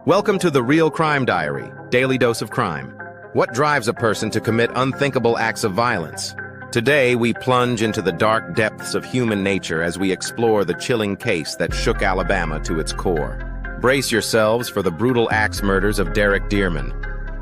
Welcome to the Real Crime Diary, Daily Dose of Crime. What drives a person to commit unthinkable acts of violence? Today, we plunge into the dark depths of human nature as we explore the chilling case that shook Alabama to its core. Brace yourselves for the brutal axe murders of Derrick Dearman,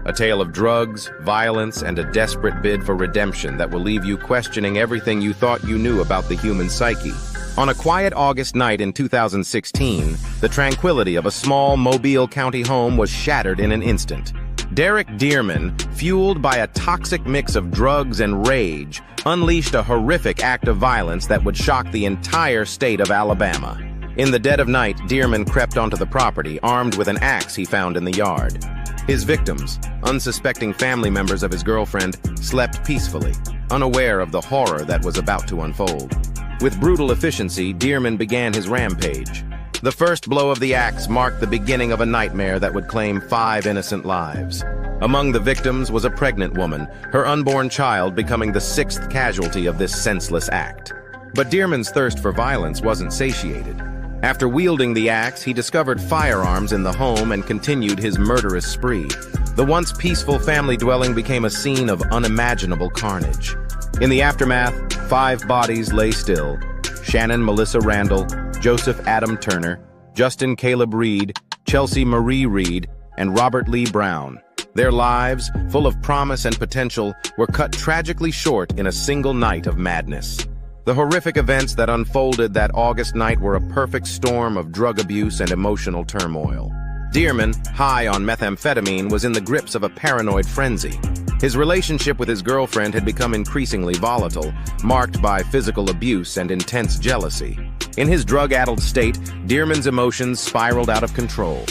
a tale of drugs, violence, and a desperate bid for redemption that will leave you questioning everything you thought you knew about the human psyche. On a quiet August night in 2016, the tranquility of a small Mobile County home was shattered in an instant. Derrick Dearman, fueled by a toxic mix of drugs and rage, unleashed a horrific act of violence that would shock the entire state of Alabama. In the dead of night, Dearman crept onto the property, armed with an axe he found in the yard. His victims, unsuspecting family members of his girlfriend, slept peacefully, unaware of the horror that was about to unfold. With brutal efficiency, Dearman began his rampage. The first blow of the axe marked the beginning of a nightmare that would claim 5 innocent lives. Among the victims was a pregnant woman, her unborn child becoming the 6th casualty of this senseless act. But Dearman's thirst for violence wasn't satiated. After wielding the axe, he discovered firearms in the home and continued his murderous spree. The once peaceful family dwelling became a scene of unimaginable carnage. In the aftermath, 5 bodies lay still: Shannon Melissa Randall, Joseph Adam Turner, Justin Caleb Reed, Chelsea Marie Reed, and Robert Lee Brown. Their lives, full of promise and potential, were cut tragically short in a single night of madness. The horrific events that unfolded that August night were a perfect storm of drug abuse and emotional turmoil. Dearman, high on methamphetamine, was in the grips of a paranoid frenzy. His relationship with his girlfriend had become increasingly volatile, marked by physical abuse and intense jealousy. In his drug-addled state, Dearman's emotions spiraled out of control.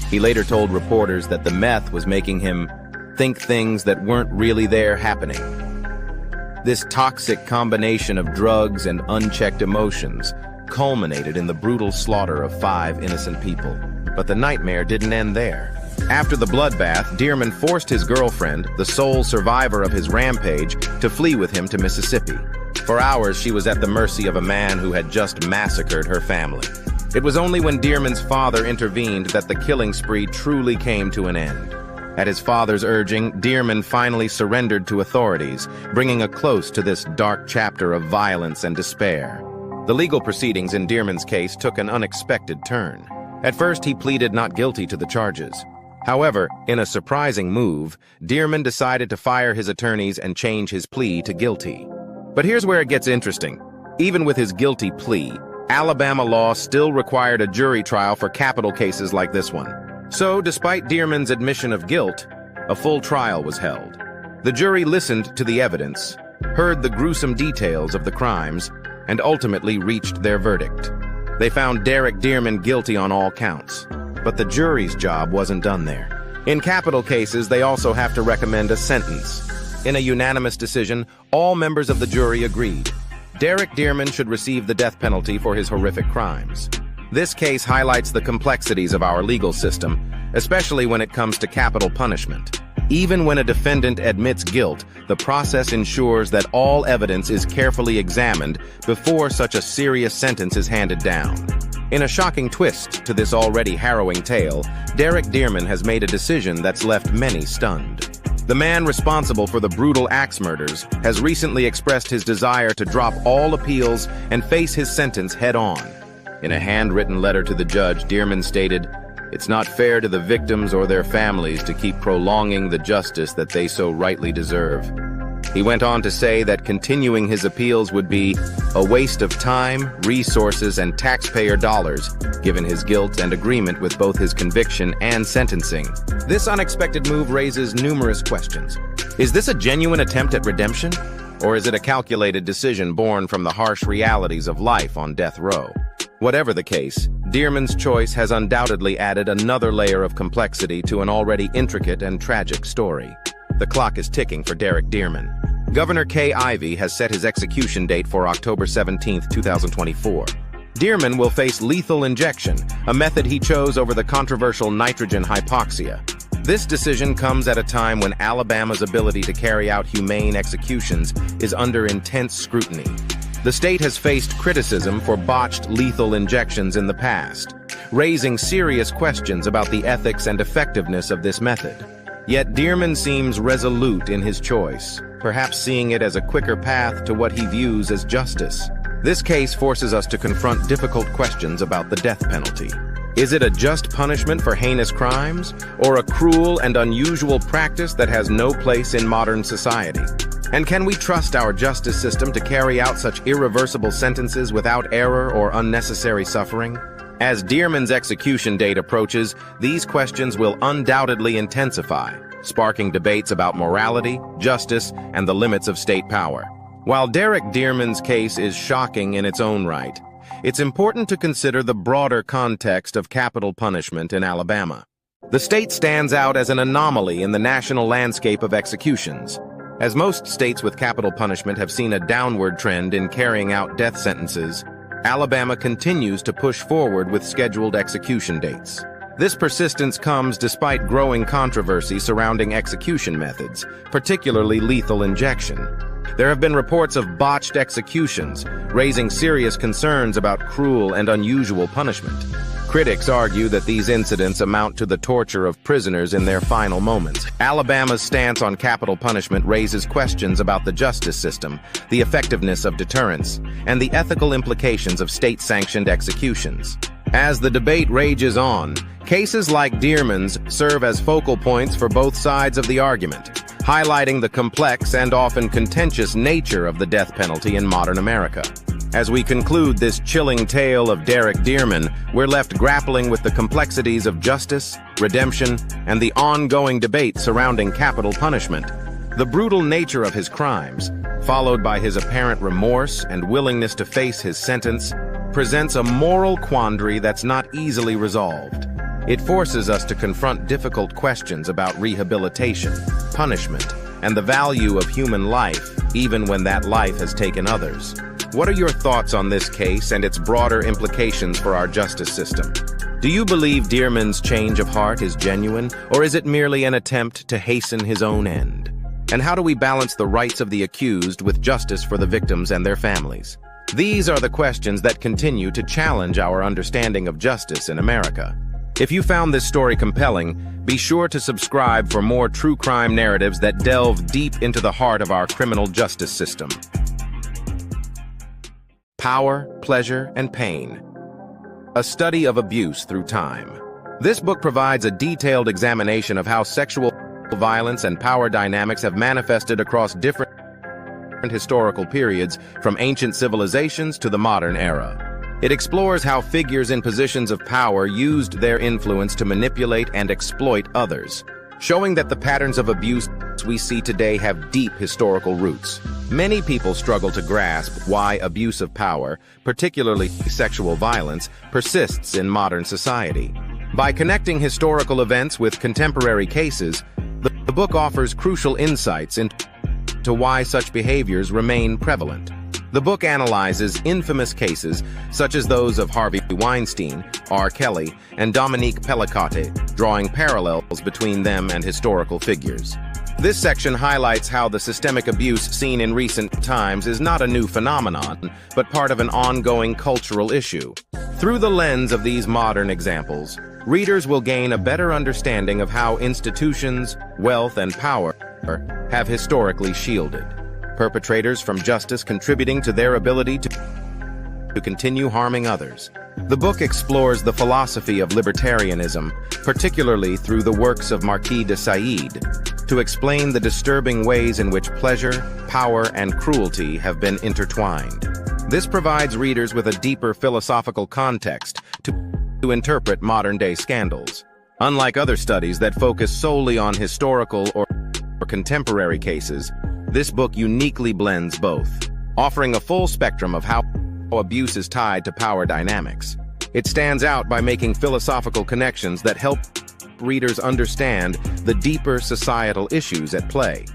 He later told reporters that the meth was making him think things that weren't really there happening. This toxic combination of drugs and unchecked emotions culminated in the brutal slaughter of 5 innocent people. But the nightmare didn't end there. After the bloodbath, Dearman forced his girlfriend, the sole survivor of his rampage, to flee with him to Mississippi. For hours, she was at the mercy of a man who had just massacred her family. It was only when Dearman's father intervened that the killing spree truly came to an end. At his father's urging, Dearman finally surrendered to authorities, bringing a close to this dark chapter of violence and despair. The legal proceedings in Dearman's case took an unexpected turn. At first, he pleaded not guilty to the charges. However, in a surprising move, Dearman decided to fire his attorneys and change his plea to guilty. But here's where it gets interesting. Even with his guilty plea, Alabama law still required a jury trial for capital cases like this one. So, despite Dearman's admission of guilt, a full trial was held. The jury listened to the evidence, heard the gruesome details of the crimes, and ultimately reached their verdict. They found Derrick Dearman guilty on all counts. But the jury's job wasn't done there. In capital cases, they also have to recommend a sentence. In a unanimous decision, all members of the jury agreed. Derrick Dearman should receive the death penalty for his horrific crimes. This case highlights the complexities of our legal system, especially when it comes to capital punishment. Even when a defendant admits guilt, the process ensures that all evidence is carefully examined before such a serious sentence is handed down. In a shocking twist to this already harrowing tale, Derrick Dearman has made a decision that's left many stunned. The man responsible for the brutal axe murders has recently expressed his desire to drop all appeals and face his sentence head-on. In a handwritten letter to the judge, Dearman stated, "It's not fair to the victims or their families to keep prolonging the justice that they so rightly deserve." He went on to say that continuing his appeals would be a waste of time, resources, and taxpayer dollars, given his guilt and agreement with both his conviction and sentencing. This unexpected move raises numerous questions. Is this a genuine attempt at redemption? Or is it a calculated decision born from the harsh realities of life on death row? Whatever the case, Dearman's choice has undoubtedly added another layer of complexity to an already intricate and tragic story. The clock is ticking for Derrick Dearman. Governor Kay Ivey has set his execution date for October 17, 2024. Dearman will face lethal injection, a method he chose over the controversial nitrogen hypoxia. This decision comes at a time when Alabama's ability to carry out humane executions is under intense scrutiny. The state has faced criticism for botched lethal injections in the past. raising serious questions about the ethics and effectiveness of this method. Yet Dearman seems resolute in his choice, perhaps seeing it as a quicker path to what he views as justice. This case forces us to confront difficult questions about the death penalty. Is it a just punishment for heinous crimes, or a cruel and unusual practice that has no place in modern society? And can we trust our justice system to carry out such irreversible sentences without error or unnecessary suffering? As Dearman's execution date approaches, these questions will undoubtedly intensify, sparking debates about morality, justice, and the limits of state power. While Derrick Dearman's case is shocking in its own right, it's important to consider the broader context of capital punishment in Alabama. The state stands out as an anomaly in the national landscape of executions. As most states with capital punishment have seen a downward trend in carrying out death sentences, Alabama continues to push forward with scheduled execution dates. This persistence comes despite growing controversy surrounding execution methods, particularly lethal injection. There have been reports of botched executions, raising serious concerns about cruel and unusual punishment. Critics argue that these incidents amount to the torture of prisoners in their final moments. Alabama's stance on capital punishment raises questions about the justice system, the effectiveness of deterrence, and the ethical implications of state-sanctioned executions. As the debate rages on, cases like Dearman's serve as focal points for both sides of the argument, highlighting the complex and often contentious nature of the death penalty in modern America. As we conclude this chilling tale of Derrick Dearman, we're left grappling with the complexities of justice, redemption, and the ongoing debate surrounding capital punishment. The brutal nature of his crimes, followed by his apparent remorse and willingness to face his sentence, presents a moral quandary that's not easily resolved. It forces us to confront difficult questions about rehabilitation, punishment, and the value of human life, even when that life has taken others. What are your thoughts on this case and its broader implications for our justice system? Do you believe Dearman's change of heart is genuine, or is it merely an attempt to hasten his own end? And how do we balance the rights of the accused with justice for the victims and their families? These are the questions that continue to challenge our understanding of justice in America. If you found this story compelling, be sure to subscribe for more true crime narratives that delve deep into the heart of our criminal justice system. Power, Pleasure, and Pain. A Study of Abuse Through Time. This book provides a detailed examination of how sexual violence and power dynamics have manifested across different historical periods, from ancient civilizations to the modern era. It explores how figures in positions of power used their influence to manipulate and exploit others, showing that the patterns of abuse we see today have deep historical roots. Many people struggle to grasp why abuse of power, particularly sexual violence, persists in modern society. By connecting historical events with contemporary cases, the book offers crucial insights into why such behaviors remain prevalent. The book analyzes infamous cases such as those of Harvey Weinstein, R. Kelly, and Dominique Pellicotte, drawing parallels between them and historical figures. This section highlights how the systemic abuse seen in recent times is not a new phenomenon, but part of an ongoing cultural issue. Through the lens of these modern examples, readers will gain a better understanding of how institutions, wealth, and power have historically shielded perpetrators from justice, contributing to their ability to continue harming others. The book explores the philosophy of libertarianism, particularly through the works of Marquis de Sade, to explain the disturbing ways in which pleasure, power, and cruelty have been intertwined. This provides readers with a deeper philosophical context to interpret modern-day scandals. Unlike other studies that focus solely on historical or contemporary cases, this book uniquely blends both, offering a full spectrum of how abuse is tied to power dynamics. It stands out by making philosophical connections that help readers understand the deeper societal issues at play.